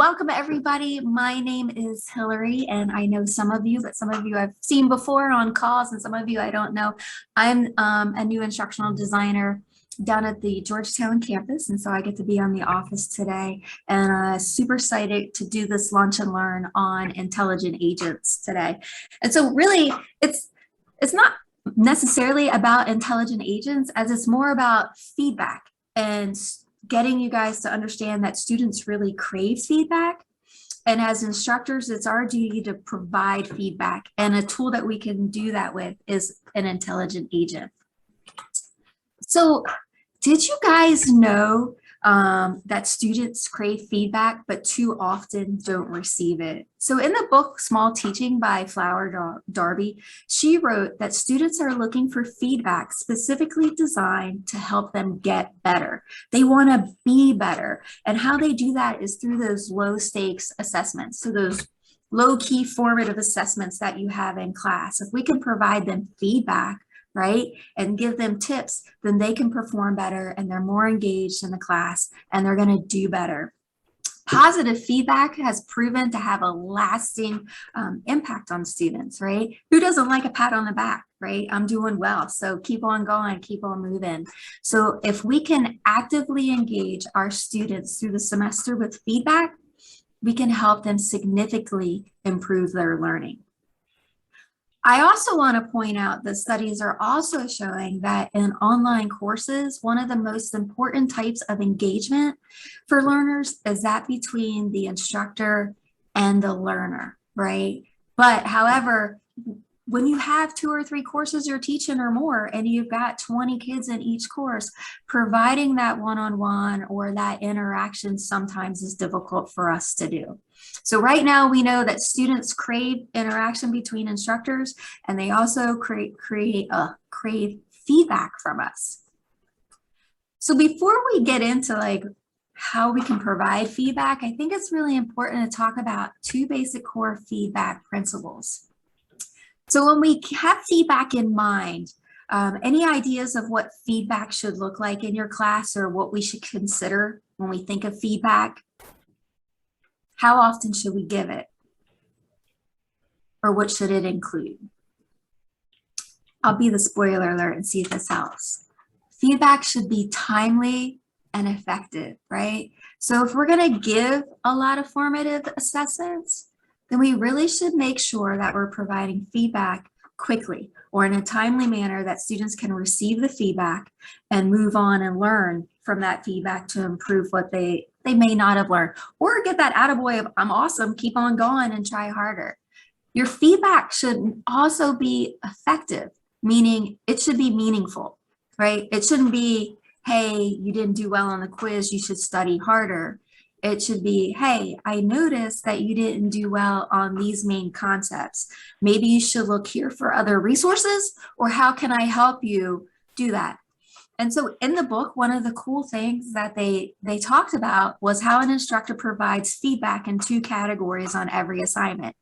welcome everybody. My name is Hillary, and I know some of you, but some of you I've seen before on calls, and some of you I don't know. I'm a new instructional designer down at the Georgetown campus, and so I get to be on the office today, and super excited to do this lunch and learn on intelligent agents today. And so really, it's not necessarily about intelligent agents, as it's more about feedback and getting you guys to understand that students really crave feedback. And as instructors, it's our duty to provide feedback. And a tool that we can do that with is an intelligent agent. So did you guys know that students crave feedback, but too often don't receive it? So in the book, Small Teaching by Flower Darby, she wrote that students are looking for feedback specifically designed to help them get better. They want to be better. And how they do that is through those low stakes assessments. So those low key formative assessments that you have in class. If we can provide them feedback, right, and give them tips, then they can perform better and they're more engaged in the class and they're going to do better. Positive feedback has proven to have a lasting impact on students, right? Who doesn't like a pat on the back, right? I'm doing well, so keep on going, keep on moving. So if we can actively engage our students through the semester with feedback, we can help them significantly improve their learning. I also want to point out that studies are also showing that in online courses, one of the most important types of engagement for learners is that between the instructor and the learner, right? But however, when you have 2 or 3 courses you're teaching or more, and you've got 20 kids in each course, providing that one-on-one or that interaction sometimes is difficult for us to do. So right now we know that students crave interaction between instructors, and they also crave feedback from us. So before we get into like how we can provide feedback, I think it's really important to talk about 2 basic core feedback principles. So when we have feedback in mind, any ideas of what feedback should look like in your class, or what we should consider when we think of feedback? How often should we give it? Or what should it include? I'll be the spoiler alert and see if this helps. Feedback should be timely and effective, right? So if we're going to give a lot of formative assessments, then we really should make sure that we're providing feedback quickly or in a timely manner that students can receive the feedback and move on and learn from that feedback to improve what they may not have learned, or get that attaboy of I'm awesome, keep on going and try harder. Your feedback should also be effective, meaning it should be meaningful, right? It shouldn't be, hey, you didn't do well on the quiz, you should study harder. It should be, hey, I noticed that you didn't do well on these main concepts. Maybe you should look here for other resources, or how can I help you do that? And so in the book, one of the cool things that they talked about was how an instructor provides feedback in 2 categories on every assignment.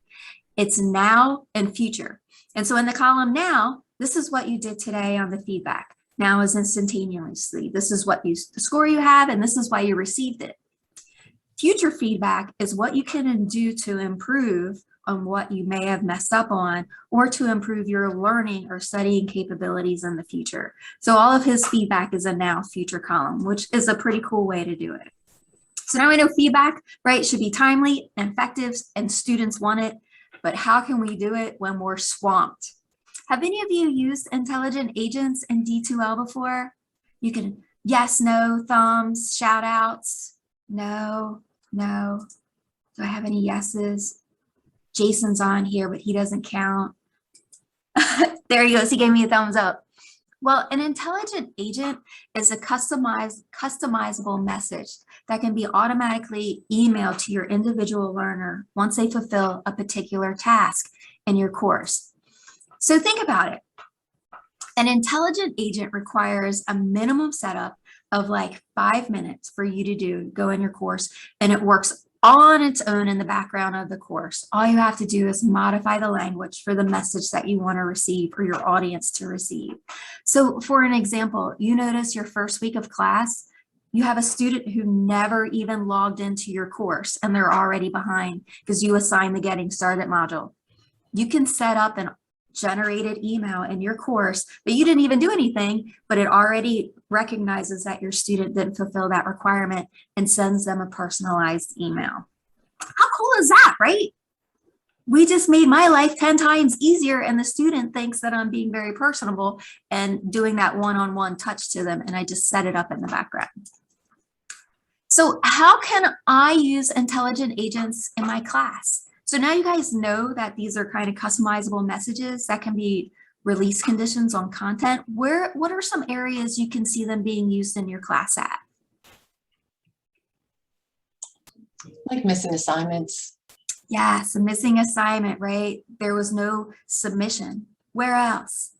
It's now and future. And so in the column now, this is what you did today on the feedback. Now is instantaneously. This is what the score you have, and this is why you received it. Future feedback is what you can do to improve on what you may have messed up on, or to improve your learning or studying capabilities in the future. So all of his feedback is a now future column, which is a pretty cool way to do it. So now we know feedback, right, should be timely and effective, and students want it, but how can we do it when we're swamped? Have any of you used intelligent agents in D2L before? You can yes, no, thumbs, shout outs, no. Do I have any yeses? Jason's on here, but he doesn't count. There he goes. He gave me a thumbs up. Well, an intelligent agent is a customizable message that can be automatically emailed to your individual learner once they fulfill a particular task in your course. So think about it. An intelligent agent requires a minimum setup of like 5 minutes for you to go in your course, and it works on its own in the background of the course. All you have to do is modify the language for the message that you want to receive or your audience to receive. So for an example, you notice your first week of class, you have a student who never even logged into your course and they're already behind because you assigned the Getting Started module. You can set up an generated email in your course, but you didn't even do anything, but it already recognizes that your student didn't fulfill that requirement and sends them a personalized email. How cool is that, right? We just made my life 10 times easier, and the student thinks that I'm being very personable and doing that one-on-one touch to them, and I just set it up in the background. So how can I use intelligent agents in my class? So now you guys know that these are kind of customizable messages that can be release conditions on content. What are some areas you can see them being used in your class at? Like missing assignments. Yes, a missing assignment, right? There was no submission. Where else?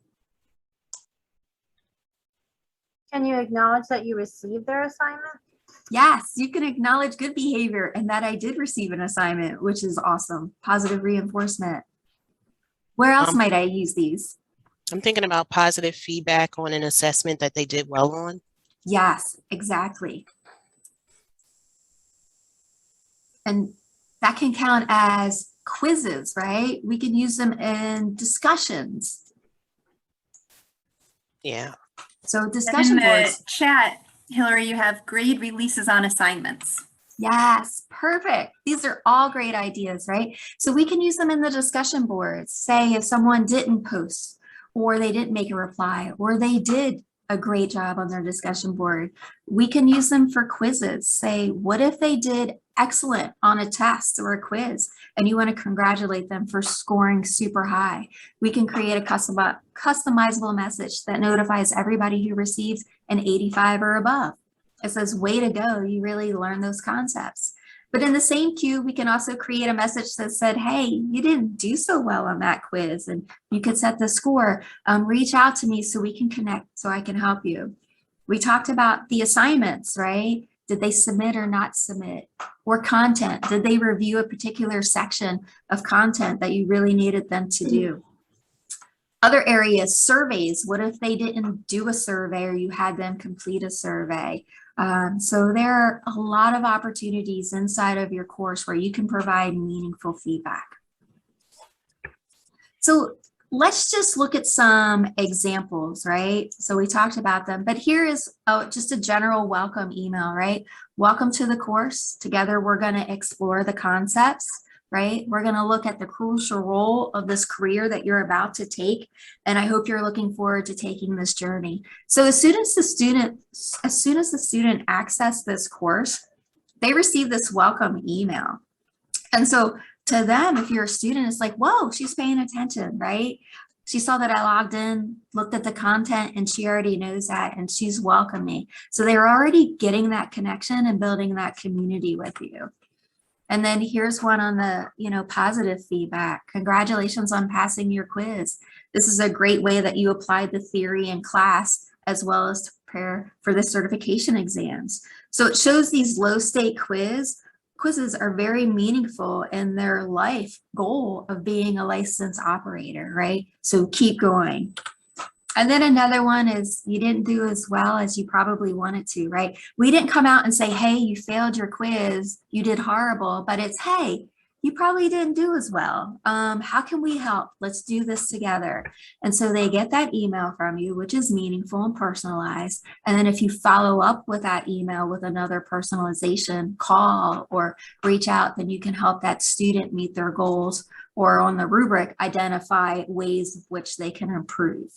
Can you acknowledge that you received their assignment? Yes, you can acknowledge good behavior and that I did receive an assignment, which is awesome. Positive reinforcement. Where else might I use these? I'm thinking about positive feedback on an assessment that they did well on. Yes, exactly. And that can count as quizzes, right? We can use them in discussions. Yeah. So discussion boards. Chat, Hillary, you have grade releases on assignments. Yes, perfect. These are all great ideas, right? So we can use them in the discussion boards. Say if someone didn't post, or they didn't make a reply, or they did a great job on their discussion board, we can use them for quizzes. Say, what if they did excellent on a test or a quiz, and you want to congratulate them for scoring super high? We can create a customizable message that notifies everybody who receives an 85 or above. It says, way to go, you really learned those concepts. But in the same queue, we can also create a message that said, hey, you didn't do so well on that quiz, and you could set the score. Reach out to me so we can connect, so I can help you. We talked about the assignments, right? Did they submit or not submit? Or content, did they review a particular section of content that you really needed them to do? Other areas, surveys, what if they didn't do a survey or you had them complete a survey? So there are a lot of opportunities inside of your course where you can provide meaningful feedback. So let's just look at some examples, right? So we talked about them, but here is just a general welcome email, right? Welcome to the course. Together, we're going to explore the concepts, right? We're going to look at the crucial role of this career that you're about to take. And I hope you're looking forward to taking this journey. So as soon as the student access this course, they receive this welcome email. And so to them, if you're a student, it's like, whoa, she's paying attention, right? She saw that I logged in, looked at the content, and she already knows that, and she's welcomed me. So they're already getting that connection and building that community with you. And then here's one on the, positive feedback. Congratulations on passing your quiz. This is a great way that you applied the theory in class as well as to prepare for the certification exams. So it shows these low-stake quizzes are very meaningful in their life goal of being a licensed operator, right? So keep going. And then another one is you didn't do as well as you probably wanted to, right? We didn't come out and say, hey, you failed your quiz, you did horrible, but it's, hey, you probably didn't do as well. How can we help? Let's do this together. And so they get that email from you, which is meaningful and personalized. And then if you follow up with that email with another personalization call or reach out, then you can help that student meet their goals, or on the rubric, identify ways of which they can improve.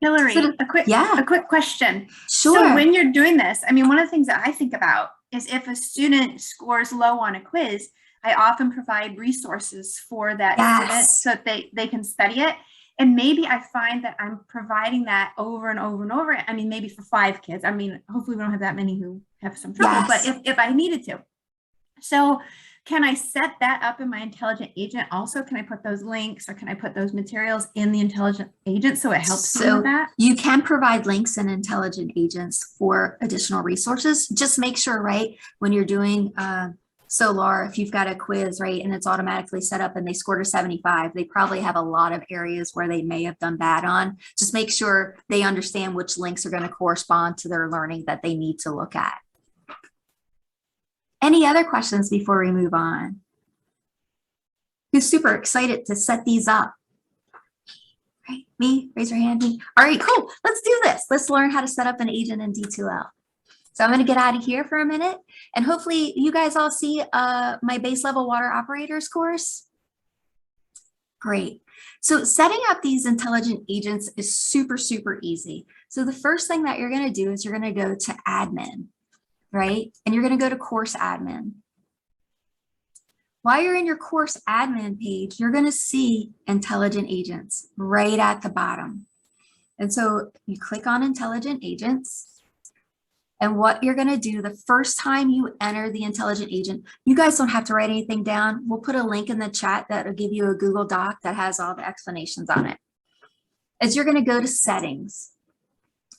Hillary, So a quick question. Sure. So when you're doing this, I mean, one of the things that I think about is if a student scores low on a quiz, I often provide resources for that student so that they can study it. And maybe I find that I'm providing that over and over and over. I mean, maybe for 5 kids. I mean, hopefully we don't have that many who have some trouble, but if I needed to. So can I set that up in my intelligent agent also? Can I put those links or can I put those materials in the intelligent agent so it helps you with that? You can provide links in intelligent agents for additional resources. Just make sure, right, when you're doing, so Laura, if you've got a quiz, right, and it's automatically set up and they scored a 75, they probably have a lot of areas where they may have done bad on. Just make sure they understand which links are going to correspond to their learning that they need to look at. Any other questions before we move on? Who's super excited to set these up? Right, me, raise your hand, me. All right, cool, let's do this. Let's learn how to set up an agent in D2L. So I'm gonna get out of here for a minute, and hopefully you guys all see my base level water operators course. Great. So setting up these intelligent agents is super, super easy. So the first thing that you're gonna do is you're gonna go to admin, right? And you're gonna go to course admin. While you're in your course admin page, you're gonna see intelligent agents right at the bottom. And so you click on intelligent agents. And what you're gonna do the first time you enter the intelligent agent, you guys don't have to write anything down. We'll put a link in the chat that'll give you a Google Doc that has all the explanations on it. Is you're gonna go to settings.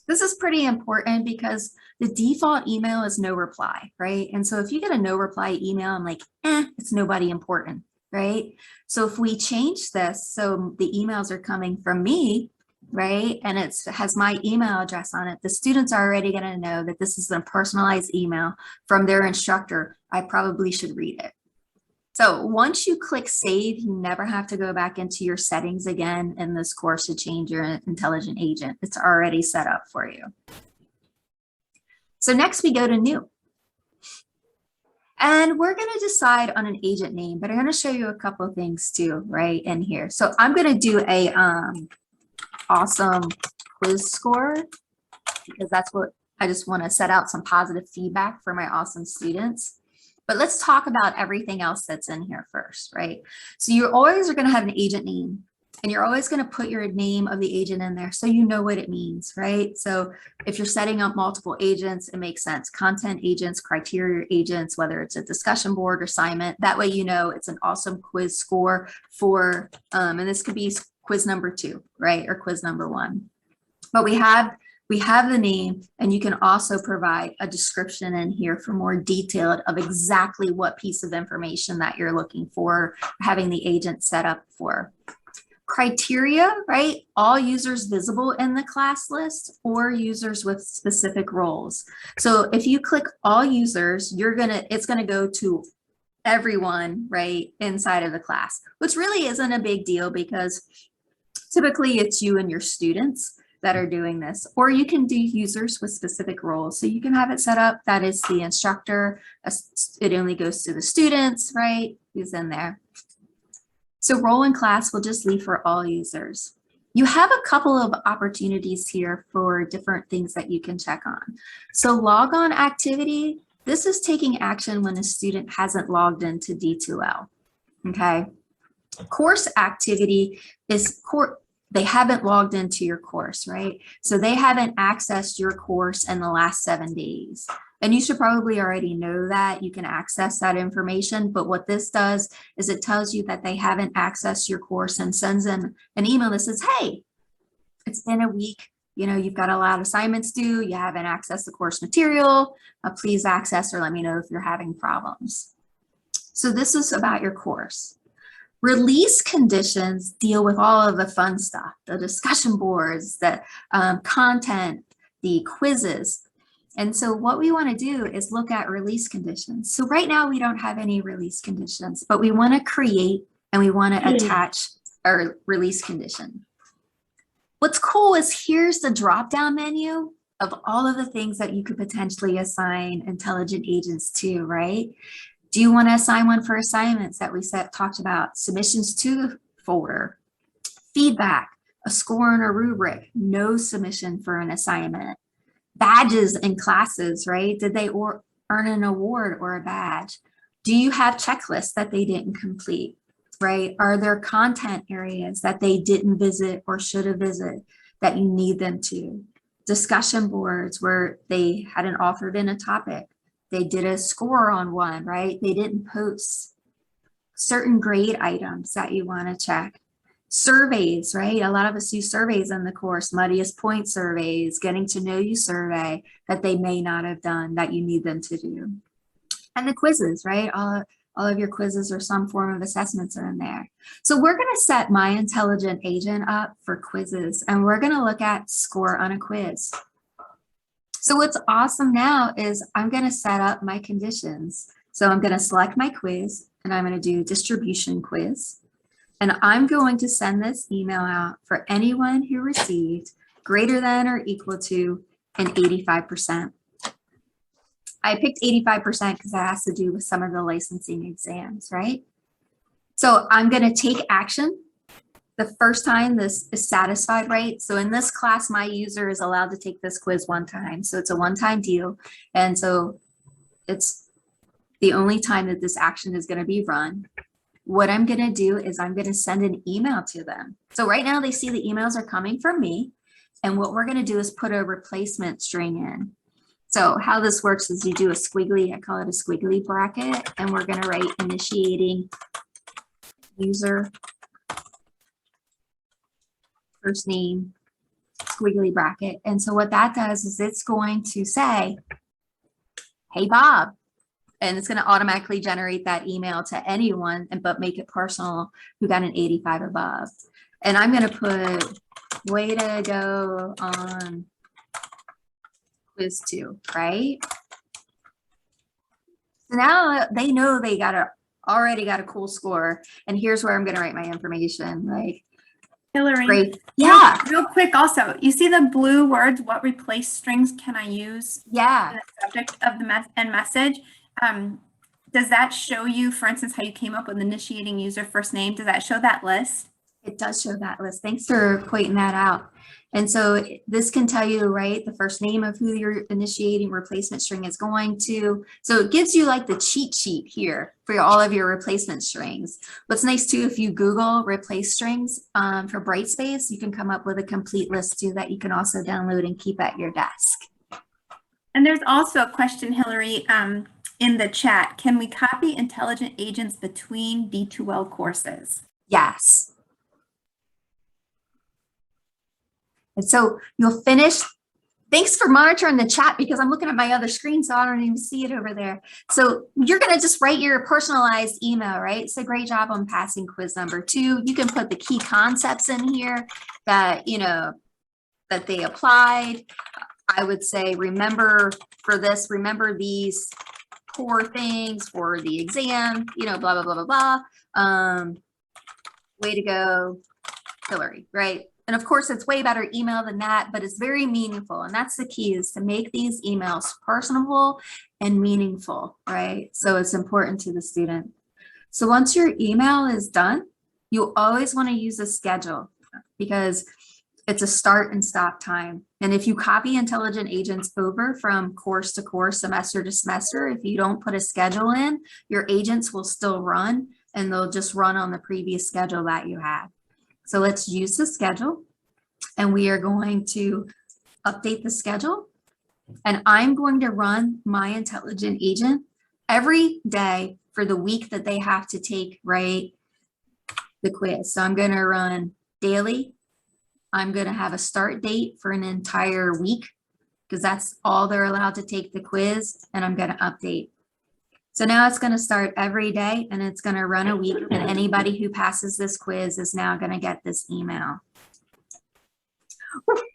This is pretty important because the default email is no reply, right? And so if you get a no reply email, I'm like, it's nobody important, right? So if we change this, so the emails are coming from me, right? And it has my email address on it. The students are already going to know that this is a personalized email from their instructor. I probably should read it. So once you click save, you never have to go back into your settings again in this course to change your intelligent agent. It's already set up for you. So next we go to new. And we're going to decide on an agent name, but I'm going to show you a couple of things too, right in here. So I'm going to do a awesome quiz score because that's what I just want to set out some positive feedback for my awesome students. But let's talk about everything else that's in here first, right? So you always are going to have an agent name and you're always going to put your name of the agent in there so you know what it means, right? So if you're setting up multiple agents, it makes sense. Content agents, criteria agents, whether it's a discussion board assignment, that way you know it's an awesome quiz score for, and this could be quiz number 2, right? Or quiz number 1. But we have the name, and you can also provide a description in here for more detailed of exactly what piece of information that you're looking for, having the agent set up for. Criteria, right? All users visible in the class list or users with specific roles. So if you click all users, it's gonna go to everyone, right, inside of the class, which really isn't a big deal because typically it's you and your students that are doing this, or you can do users with specific roles. So you can have it set up that is the instructor, it only goes to the students, right, who's in there. So role in class will just leave for all users. You have a couple of opportunities here for different things that you can check on. So log on activity, this is taking action when a student hasn't logged into D2L, okay? Course activity is they haven't logged into your course, right? So they haven't accessed your course in the last 7 days. And you should probably already know that. You can access that information, but what this does is it tells you that they haven't accessed your course and sends them an email that says, hey, it's been a week, you know, you've got a lot of assignments due, you haven't accessed the course material, please access or let me know if you're having problems. So this is about your course. Release conditions deal with all of the fun stuff, the discussion boards, the content, the quizzes. And so what we want to do is look at release conditions. So right now we don't have any release conditions, but we want to create and we want to attach our release condition. What's cool is here's the drop-down menu of all of the things that you could potentially assign intelligent agents to, right? Do you want to assign one for assignments that we talked about? Submissions to the folder, feedback, a score and a rubric, no submission for an assignment, badges in classes, right? Did they earn an award or a badge? Do you have checklists that they didn't complete, right? Are there content areas that they didn't visit or should have visited that you need them to? Discussion boards where they hadn't authored in a topic. They did a score on one, right? They didn't post. Certain grade items that you want to check. Surveys, right? A lot of us do surveys in the course, muddiest point surveys, getting to know you survey that they may not have done that you need them to do. And the quizzes, right? All of your quizzes or some form of assessments are in there. So we're going to set my intelligent agent up for quizzes, and we're going to look at score on a quiz. So what's awesome now is I'm going to set up my conditions So I'm going to select my quiz and I'm going to do distribution quiz. And I'm going to send this email out for anyone who received greater than or equal to an 85%. I picked 85% because that has to do with some of the licensing exams, right? So I'm going to take action the first time this is satisfied, right? So in this class, my user is allowed to take this quiz one time. So it's a one-time deal. And so it's the only time that this action is going to be run. What I'm going to do is I'm going to send an email to them. So right now they see the emails are coming from me. And what we're going to do is put a replacement string in. So how this works is you do a squiggly, I call it a squiggly bracket, and we're going to write initiating user first name squiggly bracket. And so what that does is it's going to say, hey, Bob. And it's going to automatically generate that email to anyone, but make it personal who got an 85 above. And I'm going to put way to go on quiz 2, right? So now they know they already got a cool score. And here's where I'm going to write my information. Like, Hillary. great. Yeah. Real quick also, you see the blue words, what replace strings can I use? Yeah. In the subject of the message. Does that show you, for instance, how you came up with initiating user first name? Does that show that list? It does show that list. Thanks for pointing that out. And so this can tell you, right, the first name of who your initiating replacement string is going to. So it gives you like the cheat sheet here for all of your replacement strings. What's nice too, if you Google replace strings for Brightspace, you can come up with a complete list too that you can also download and keep at your desk. And there's also a question, Hillary, in the chat. Can we copy intelligent agents between D2L courses? Yes. And so you'll finish. Thanks for monitoring the chat because I'm looking at my other screen, so I don't even see it over there. So you're going to just write your personalized email, right? So great job on passing quiz number 2. You can put the key concepts in here that, you know, that they applied. I would say, remember for this, remember these core things for the exam, you know, blah, blah, blah, blah, blah. Way to go, Hillary, right? And of course, it's way better email than that, but it's very meaningful. And that's the key, is to make these emails personable and meaningful, right? So it's important to the student. So once your email is done, you always want to use a schedule because it's a start and stop time. And if you copy intelligent agents over from course to course, semester to semester, if you don't put a schedule in, your agents will still run and they'll just run on the previous schedule that you had. So let's use the schedule and we are going to update the schedule. And I'm going to run my intelligent agent every day for the week that they have to take, right, the quiz. So I'm going to run daily. I'm going to have a start date for an entire week because that's all they're allowed to take the quiz, and I'm going to update. So now it's going to start every day and it's going to run a week, and anybody who passes this quiz is now going to get this email.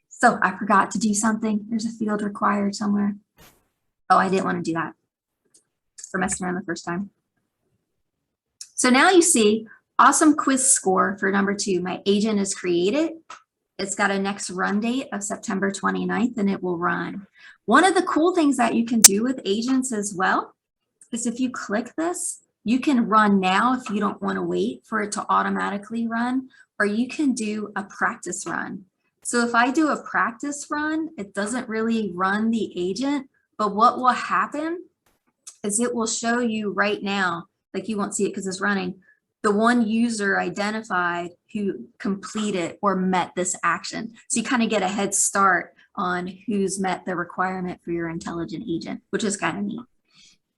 So I forgot to do something. There's a field required somewhere. Oh, I didn't want to do that for messing around the first time. So now you see awesome quiz score for number 2. My agent is created. It's got a next run date of September 29th and it will run. One of the cool things that you can do with agents as well is if you click this, you can run now if you don't want to wait for it to automatically run, or you can do a practice run. So if I do a practice run, it doesn't really run the agent, but what will happen is it will show you right now, like you won't see it because it's running, the one user identified who completed or met this action. So you kind of get a head start on who's met the requirement for your intelligent agent, which is kind of neat.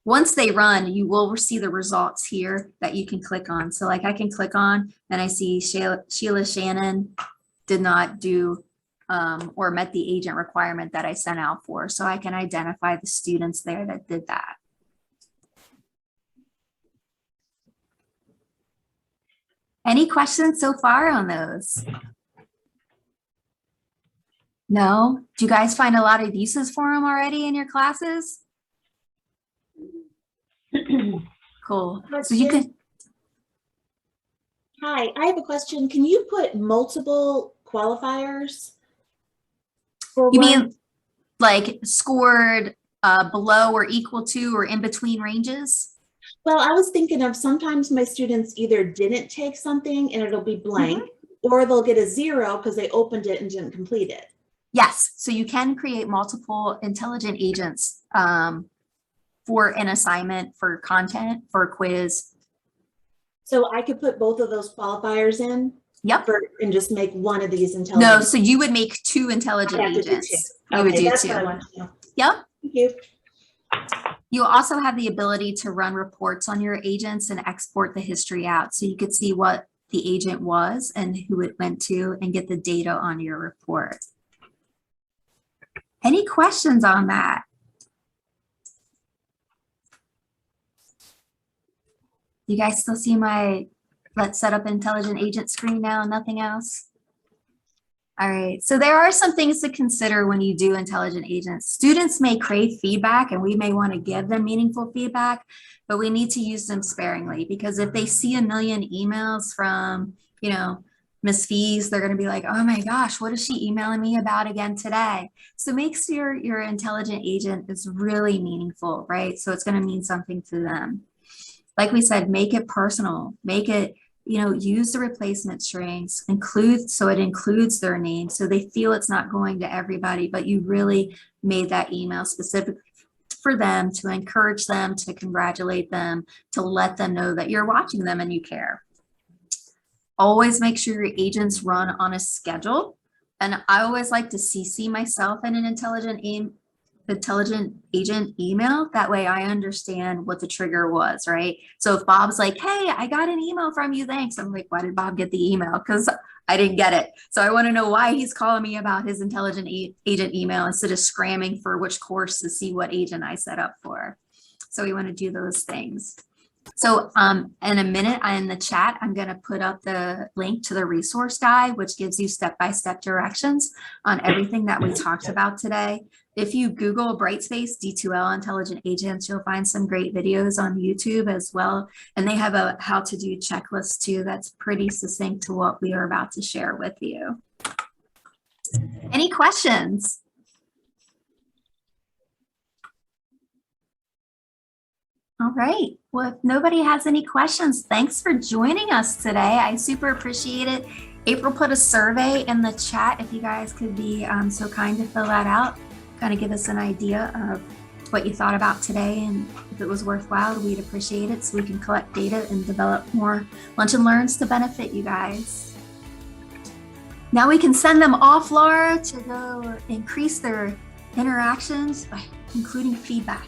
Once they run, you will see the results here that you can click on. So like I can click on and I see Sheila Shannon did not do or met the agent requirement that I sent out for. So I can identify the students there that did that. Any questions so far on those? No? Do you guys find a lot of uses for them already in your classes? Cool. So you can, Hi, I have a question. Can you put multiple qualifiers? For you one? mean like scored below or equal to or in between ranges? Well, I was thinking of sometimes my students either didn't take something and it'll be blank, or they'll get a 0 because they opened it and didn't complete it. Yes, so you can create multiple intelligent agents for an assignment, for content, for a quiz. So I could put both of those qualifiers in Yep. and just make one of these No, intelligent. so you would make 2 intelligent I have to do agents. two. You would Okay, do that's 2. what I want to know. Yep. Thank you. You also have the ability to run reports on your agents and export the history out. So you could see what the agent was and who it went to and get the data on your report. Any questions on that? You guys still see my let's set up intelligent agent screen now, nothing else? All right, so there are some things to consider when you do intelligent agents. Students may crave feedback and we may want to give them meaningful feedback, but we need to use them sparingly because if they see a million emails from, you know, Miss Fees, they're going to be like, oh my gosh, what is she emailing me about again today? So make sure your intelligent agent is really meaningful, right? So it's going to mean something to them. Like we said, make it personal, make it, you know, use the replacement strings, so it includes their name so they feel it's not going to everybody, but you really made that email specific for them to encourage them, to congratulate them, to let them know that you're watching them and you care. Always make sure your agents run on a schedule. And I always like to CC myself in an intelligent agent email. That way I understand what the trigger was, right? So if Bob's like, hey, I got an email from you, thanks. I'm like, why did Bob get the email? Because I didn't get it. So I want to know why he's calling me about his intelligent agent email instead of scramming for which course to see what agent I set up for. So we want to do those things. So in a minute in the chat, I'm going to put up the link to the resource guide, which gives you step-by-step directions on everything that we talked about today. If you Google Brightspace D2L Intelligent Agents, you'll find some great videos on YouTube as well. And they have a how to do checklist too that's pretty succinct to what we are about to share with you. Any questions? All right. Well, if nobody has any questions, thanks for joining us today. I super appreciate it. April put a survey in the chat. If you guys could be so kind to fill that out, kind of give us an idea of what you thought about today. And if it was worthwhile, we'd appreciate it so we can collect data and develop more lunch and learns to benefit you guys. Now we can send them off, Laura, to go increase their interactions by including feedback.